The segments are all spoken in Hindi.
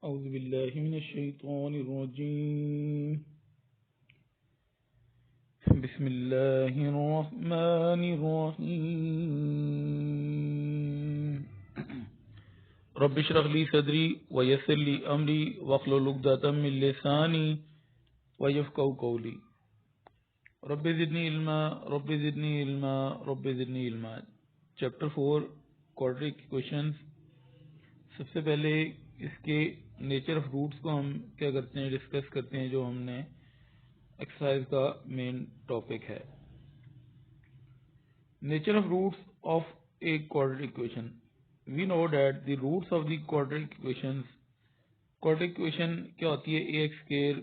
औज़ु बिल्लाहि मिनश्शैतानिर्रजीम बिस्मिल्लाहिर्रहमानिर्रहीम रब्बि इश्रह ली सदरी व यस्सिर ली अमरी वहलुल उक़दतम मिन लिसानी यफ़क़हू क़ौली रब्बि ज़िदनी इल्मा। Chapter 4 quadratic equations. सबसे पहले इसके नेचर ऑफ रूट्स को हम क्या करते हैं, डिस्कस करते हैं, जो हमने एक्सरसाइज का मेन टॉपिक है। Nature of roots of a quadratic equation. We know that the roots of the quadratic equations. Quadratic equation क्या होती है? A x square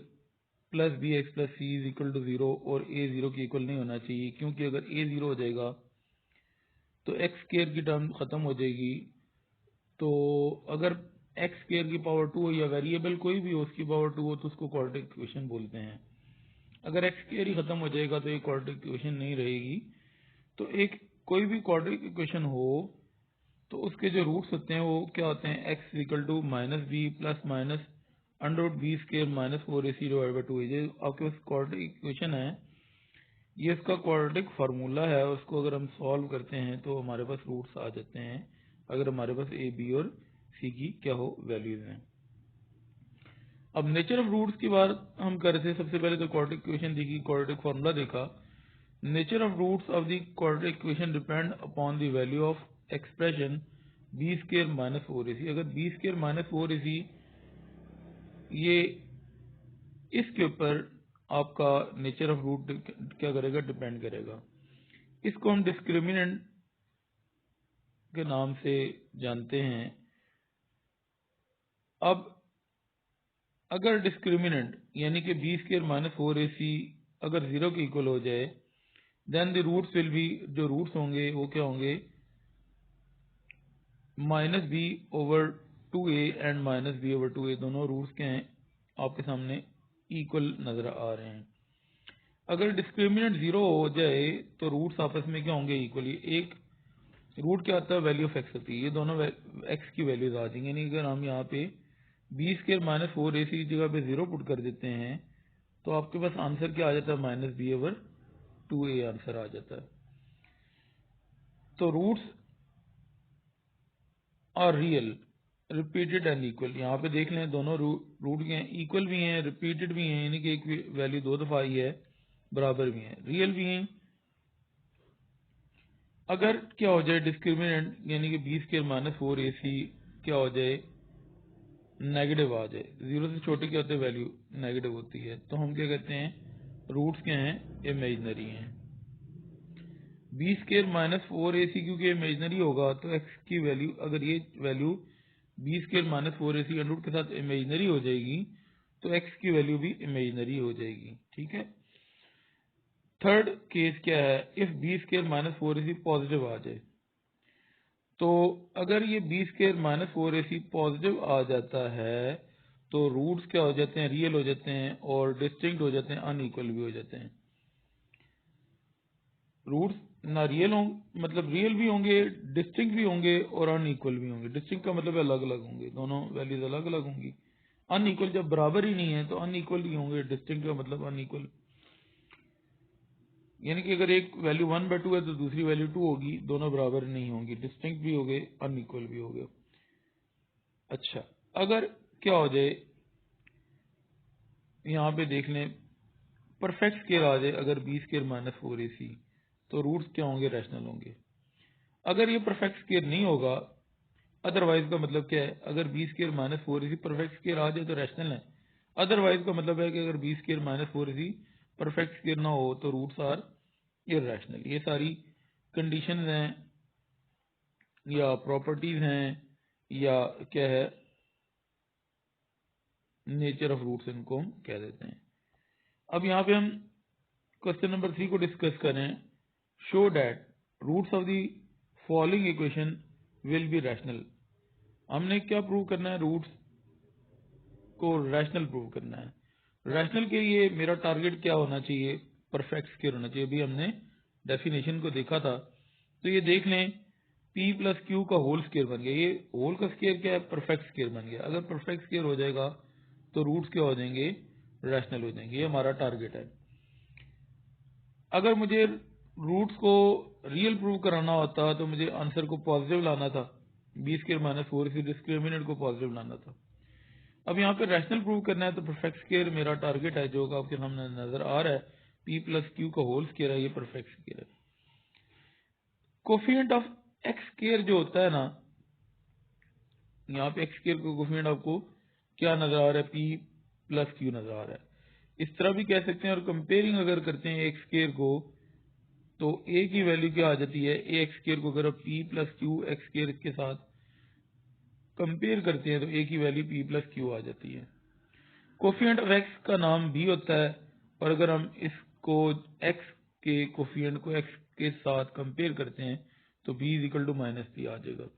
plus b x plus c is equal to 0 और ए 0 के इक्वल नहीं होना चाहिए, क्योंकि अगर ए 0 हो जाएगा तो एक्स स्क्वायर की टर्म खत्म हो जाएगी। तो अगर एक्स स्क्वायर की पावर 2 हो या वेरिएबल कोई भी हो उसकी पावर 2 हो तो उसको क्वाड्रेटिक इक्वेशन बोलते हैं। अगर एक्स स्क्वायर ही खत्म हो जाएगा तो ये क्वाड्रेटिक इक्वेशन नहीं रहेगी। तो एक कोई भी क्वाड्रेटिक इक्वेशन हो तो उसके जो रूट्स होते हैं वो क्या होते हैं? X equal to minus b plus minus under b square minus 4ac divide by 2। ये आपके पास क्वाड्रेटिक इक्वेशन है, ये इसका क्वाड्रेटिक फार्मूला है। उसको अगर हम सॉल्व करते हैं तो हमारे पास रूट्स आ जाते हैं, अगर हमारे पास ए बी और सी की क्या हो वैल्यूज हैं। अब नेचर ऑफ रूट्स की बात हम कर रहे थे। सबसे पहले तो क्वाड्रेटिक इक्वेशन देखी, क्वाड्रेटिक फार्मूला देखा। Nature of roots of the quadratic equation depend upon the value of expression b square minus 4ac। अगर बी स्क्वायर माइनस 4ac ये इसके ऊपर आपका नेचर ऑफ रूट क्या करेगा? डिपेंड करेगा। इसको हम डिस्क्रिमिनेंट के नाम से जानते हैं। अब अगर डिस्क्रिमिनेंट यानी कि बी स्क्वायर माइनस 4ac अगर 0 के इक्वल हो जाए, then the roots will be, जो रूट्स होंगे वो क्या होंगे? Minus b over 2a and minus b over 2a। दोनों रूट्स क्या हैं? आपके सामने इक्वल नजर आ रहे हैं। अगर डिस्क्रिमिनेंट 0 हो जाए तो रूट्स आपस में क्या होंगे? इक्वली। एक रूट क्या आता है? वैल्यू ऑफ एक्स होती है। ये दोनों एक्स की वैल्यूज आ जाएंगे। यानी अगर हम यहाँ पे बी स्क्वायर माइनस 4ac की जगह पे 0 पुट कर देते हैं तो आपके पास आंसर क्या आ जाता है? Minus b over 2a answer आ जाता है। तो roots are real, repeated and equal. यहाँ पे देख लें दोनों रूट के हैं, इक्वल भी हैं, रिपीटेड भी हैं, यानी कि एक वैल्यू 2 दफा आई है, बराबर भी हैं, रियल भी हैं। अगर क्या हो जाए डिस्क्रिमिनेंट यानी कि बी स्क्वायर माइनस 4ac क्या हो जाए? नेगेटिव आ जाए। 0 से छोटे क्या होते हैं? वैल्यू नेगेटिव होती है। तो हम क्या कहते हैं? रूट्स क्या हैं? इमेजिनरी हैं। बी स्क्वायर माइनस 4ac क्योंकि इमेजिनरी होगा तो एक्स की वैल्यू, अगर ये value b square minus 4ac under root के साथ इमेजिनरी हो जाएगी तो एक्स की वैल्यू भी इमेजिनरी हो जाएगी। ठीक है। थर्ड केस क्या है? If b square minus 4ac positive आ जाए, तो अगर ये b square minus 4ac positive आ जाता है तो रूट्स क्या हो जाते हैं? रियल हो जाते हैं और डिस्टिंक्ट हो जाते हैं, अनइक्वल भी हो जाते हैं। रूट्स ना रियल होंगे, मतलब रियल भी होंगे, डिस्टिंक्ट भी होंगे और अनइक्वल भी होंगे। डिस्टिंक्ट का मतलब अलग अलग होंगे, दोनों वैल्यूज अलग अलग होंगी। अनइक्वल जब बराबर ही नहीं है तो अनइक्वल ही होंगे। डिस्टिंक्ट का मतलब अनइक्वल, यानी कि अगर एक वैल्यू 1/2 है तो दूसरी वैल्यू 2 होगी, दोनों बराबर नहीं होंगी, डिस्टिंक्ट भी हो गए, अनइक्वल भी हो गए। अच्छा, अगर क्या हो जाए, यहाँ पे देख लें, परफेक्ट स्केयर आ जाए अगर बी स्केयर माइनस 4ac तो रूट्स क्या होंगे? रैशनल होंगे। अगर ये परफेक्ट स्केयर नहीं होगा, अदरवाइज का मतलब क्या है? अगर b square minus 4ac perfect square आ जाए तो रैशनल है। अदरवाइज का मतलब है कि अगर b square minus 4ac perfect square ना हो तो रूट्स आर इररेशनल। ये सारी कंडीशन हैं या प्रॉपर्टीज हैं या क्या है, नेचर ऑफ रूट्स इनको हम कह देते हैं। अब यहाँ पे हम क्वेश्चन नंबर 3 को डिस्कस करें। Show that roots of the following equation will be rational. हमने क्या प्रूव करना है? रूट्स को रैशनल प्रूव करना है। रैशनल के लिए मेरा टारगेट क्या होना चाहिए? परफेक्ट स्केयर होना चाहिए। अभी हमने डेफिनेशन को देखा था, तो ये देख लें p प्लस क्यू का होल स्क्वायर बन गया। ये होल का स्क्वायर क्या है, परफेक्ट स्क्वायर बन गया। अगर परफेक्ट स्क्वायर हो जाएगा तो रूट्स क्या हो जाएंगे, रैशनल हो जाएंगे। ये हमारा टारगेट है। अगर मुझे रूट्स को रियल प्रूव कराना होता तो मुझे आंसर को पॉजिटिव लाना था, b square minus 4ac discriminant को पॉजिटिव लाना था। अब यहाँ पे रैशनल प्रूव करना है तो परफेक्ट स्क्वायर मेरा टारगेट है, जो आपके सामने नजर आ रहा है। p प्लस क्यू का होल स्क्वायर है, ये परफेक्ट स्क्वायर है। कोफिशिएंट ऑफ एक्स स्क्वायर जो होता है ना, यहाँ पे एक्स स्क्वायर का कोफिशिएंट आपको क्या नजर आ रहा है, p प्लस क्यू नजर आ रहा है। इस तरह भी कह सकते हैं। और कंपेयरिंग अगर करते हैं एक्स स्क्वायर को तो a की वैल्यू क्या आ जाती है, ए एक्स स्क्वायर को अगर आप p plus Q x square के साथ कंपेयर करते हैं तो a की वैल्यू p प्लस क्यू आ जाती है। कोफिशिएंट ऑफ x का नाम b होता है, और अगर हम इसको x के कोफिशिएंट को x के साथ कंपेयर करते हैं तो b is equal to minus P आ जाएगा।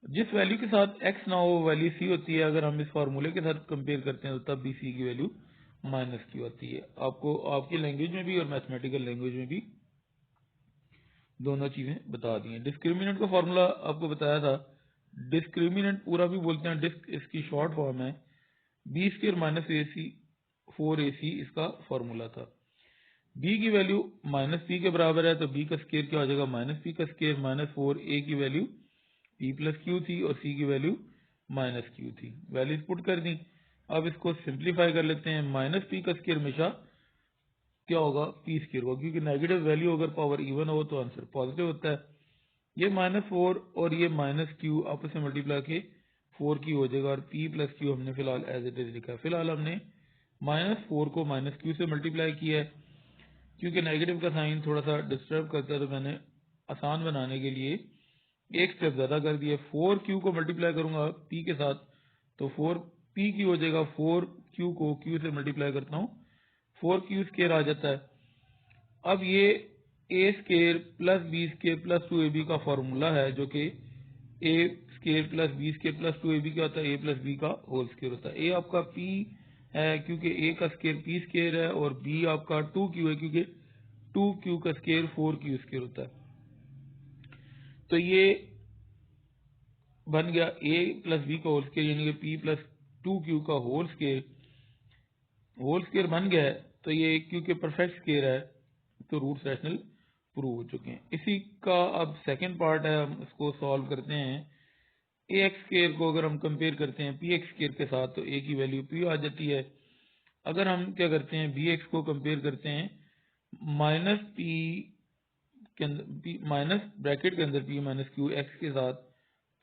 जिस वैल्यू के साथ x ना हो वो वैल्यू c होती है। अगर हम इस फार्मूले के साथ कंपेयर करते हैं तो तब भी c की वैल्यू माइनस क्यू आती है। आपको आपकी लैंग्वेज में भी और मैथमेटिकल लैंग्वेज में भी दोनों चीजें बता दी हैं। डिस्क्रिमिनेंट का फॉर्मूला आपको बताया था। डिस्क्रिमिनेंट पूरा भी बोलते हैं, डिस्क इसकी शॉर्ट फॉर्म है। B square minus AC 4AC इसका फॉर्मूला था। b की वैल्यू माइनस पी के बराबर है तो b का स्क्वायर क्या हो जाएगा, माइनस पी का स्क्वायर माइनस 4a की वैल्यू p प्लस क्यू थी और c की वैल्यू माइनस क्यू थी। वैल्यूज पुट कर दी। अब इसको सिंप्लीफाई कर लेते हैं। माइनस पी का स्क्वायर हमेशा क्या होगा, पी स्क्वायर होगा, क्योंकि नेगेटिव वैल्यू अगर पावर इवन हो तो आंसर पॉजिटिव होता है। ये -4 और ये माइनस क्यू आपस में मल्टीप्लाई के 4 की हो जाएगा, और p प्लस क्यू हमने फिलहाल एज इट इज लिखा है। फिलहाल हमने -4 को माइनस क्यू से मल्टीप्लाई किया है, क्योंकि नेगेटिव का साइन थोड़ा सा डिस्टर्ब करता है तो मैंने आसान बनाने के लिए एक स्टेप ज्यादा कर दिया। 4q को मल्टीप्लाई करूंगा p के साथ तो 4p की हो जाएगा। 4q को q से मल्टीप्लाई करता हूँ 4q स्क्वायर आ जाता है। अब ये a square plus b square plus 2ab का फॉर्मूला है, जो कि a square plus b square plus 2ab क्या होता है, ए प्लस बी का होल स्क्वायर होता है। ए आपका p है क्योंकि a का स्क्वायर p स्क्वायर है, और b आपका 2q है क्योंकि 2q का स्क्वायर 4q स्क्वायर होता है। तो ये बन गया a प्लस बी का होल स्क्वायर, यानी कि p प्लस 2q का होल स्क्वायर बन गया है। तो ये क्योंकि परफेक्ट स्क्वायर है तो रूट्स रैशनल प्रूव हो चुके हैं। इसी का अब सेकंड पार्ट है, हम इसको सॉल्व करते हैं। ए एक्स स्क्वायर को अगर हम कंपेयर करते हैं पी एक्स स्क्वायर के साथ तो ए की वैल्यू पी आ जाती है। अगर हम क्या करते हैं बी एक्स को कंपेयर करते हैं माइनस पी के अंदर, माइनस ब्रैकेट के अंदर पी माइनस क्यू एक्स के साथ,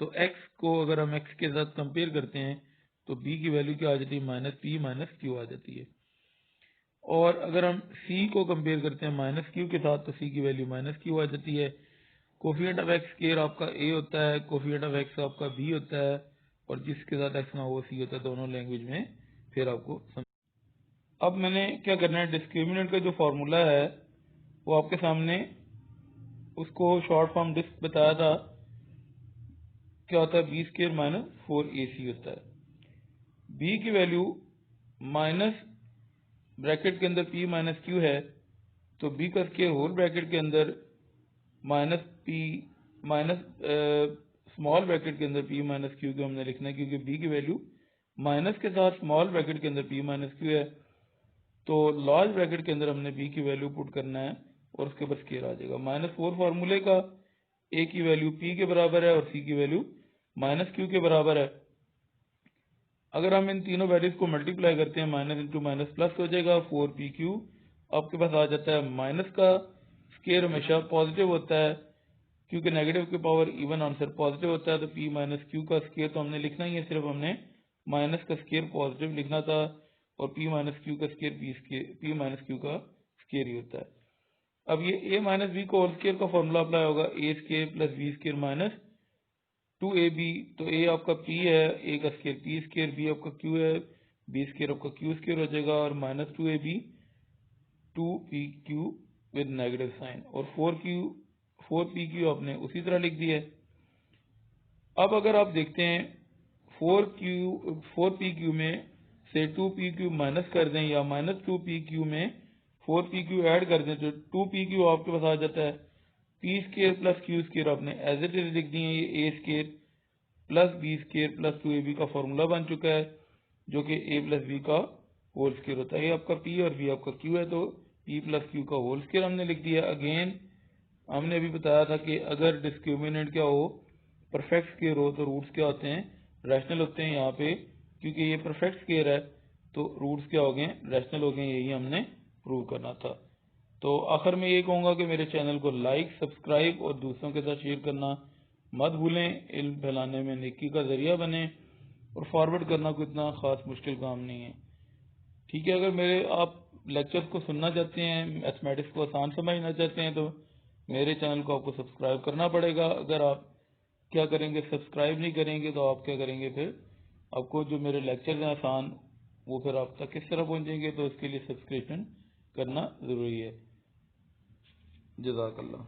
तो एक्स को अगर हम एक्स के साथ कंपेयर करते हैं तो बी की वैल्यू क्या आ जाती है, माइनस पी माइनस क्यू आ जाती है। और अगर हम c को कंपेयर करते हैं माइनस क्यू के साथ तो c की वैल्यू माइनस क्यू आ जाती है। कोफिशिएंट ऑफ एक्स स्क्वायर आपका a होता है, कोफिशिएंट ऑफ एक्स आपका b होता है, और जिसके साथ x ना हो c होता है। दोनों लैंग्वेज में फिर आपको अब मैंने क्या करना है, डिस्क्रिमिनेंट का जो फॉर्मूला है वो आपके सामने, उसको शॉर्ट फॉर्म डिस्क बताया था, क्या होता है बी स्क्वायर माइनस 4ac होता है। b की वैल्यू माइनस ब्रैकेट के अंदर p माइनस क्यू है तो b का स्क्वायर होल ब्रैकेट के अंदर minus p minus small bracket के अंदर p माइनस क्यू को हमने लिखना है, क्योंकि b की वैल्यू माइनस के साथ स्मॉल ब्रैकेट के अंदर p माइनस क्यू है। तो लार्ज ब्रैकेट के अंदर हमने b की वैल्यू पुट करना है और उसके बाद स्क्वायर आ जाएगा। -4 फार्मूले का a की वैल्यू p के बराबर है और c की वैल्यू माइनस क्यू के बराबर है। अगर हम इन तीनों वैल्यूज को मल्टीप्लाई करते हैं माइनस इंटू माइनस प्लस हो जाएगा। 4pq आपके पास आ जाता है। माइनस का स्क्वायर हमेशा पॉजिटिव होता है, क्योंकि नेगेटिव की पावर इवन आंसर पॉजिटिव होता है। तो p माइनस क्यू का स्क्वायर तो हमने लिखना ही है, सिर्फ हमने माइनस का स्क्वायर पॉजिटिव लिखना था, और p माइनस क्यू का स्क्वायर p माइनस क्यू का स्क्वायर ही होता है। अब ये a माइनस बी का होल स्क्वायर का फॉर्मूला अप्लाई होगा, a square plus b square minus 2ab। तो a आपका p है, a का स्क्वायर p स्क्वायर, b आपका q है, b स्क्वायर आपका q स्क्वायर हो जाएगा, और minus 2ab 2pq with negative sign, और 4pq आपने उसी तरह लिख दिया है। अब अगर आप देखते हैं 4pq में से 2pq माइनस कर दें या माइनस 2pq में 4pq ऐड कर दें तो 2pq आपके पास आ जाता है। P square plus Q square आपने एज इट इज लिख दिए। ये a square plus b square plus 2ab का फॉर्मूला बन चुका है, जो कि a प्लस बी का होल स्केयर होता है। ये आपका p और b आपका q है, तो p प्लस क्यू का होल स्केयर हमने लिख दिया। अगेन हमने अभी बताया था कि अगर डिस्क्रिमिनेंट क्या हो, परफेक्ट स्केयर हो, तो रूट्स क्या होते हैं, रैशनल होते हैं। यहाँ पे क्योंकि ये परफेक्ट स्केयर है तो रूट्स क्या हो गए, रैशनल हो गए। यही हमने प्रूव करना था। तो आखिर में ये कहूँगा कि मेरे चैनल को लाइक, सब्सक्राइब और दूसरों के साथ शेयर करना मत भूलें। इल्म फैलाने में नेकी का जरिया बने, और फॉरवर्ड करना कोई इतना खास मुश्किल काम नहीं है। ठीक है, अगर मेरे आप लेक्चर्स को सुनना चाहते हैं, मैथमेटिक्स को आसान समझना चाहते हैं, तो मेरे चैनल को आपको सब्सक्राइब करना पड़ेगा। अगर आप क्या करेंगे, सब्सक्राइब नहीं करेंगे, तो आप क्या करेंगे, फिर आपको जो मेरे लेक्चर्स हैं आसान, वो फिर आप तक किस तरह पहुंचेंगे। तो इसके लिए सब्सक्रिप्शन करना ज़रूरी है। जज़ाकल्लाह।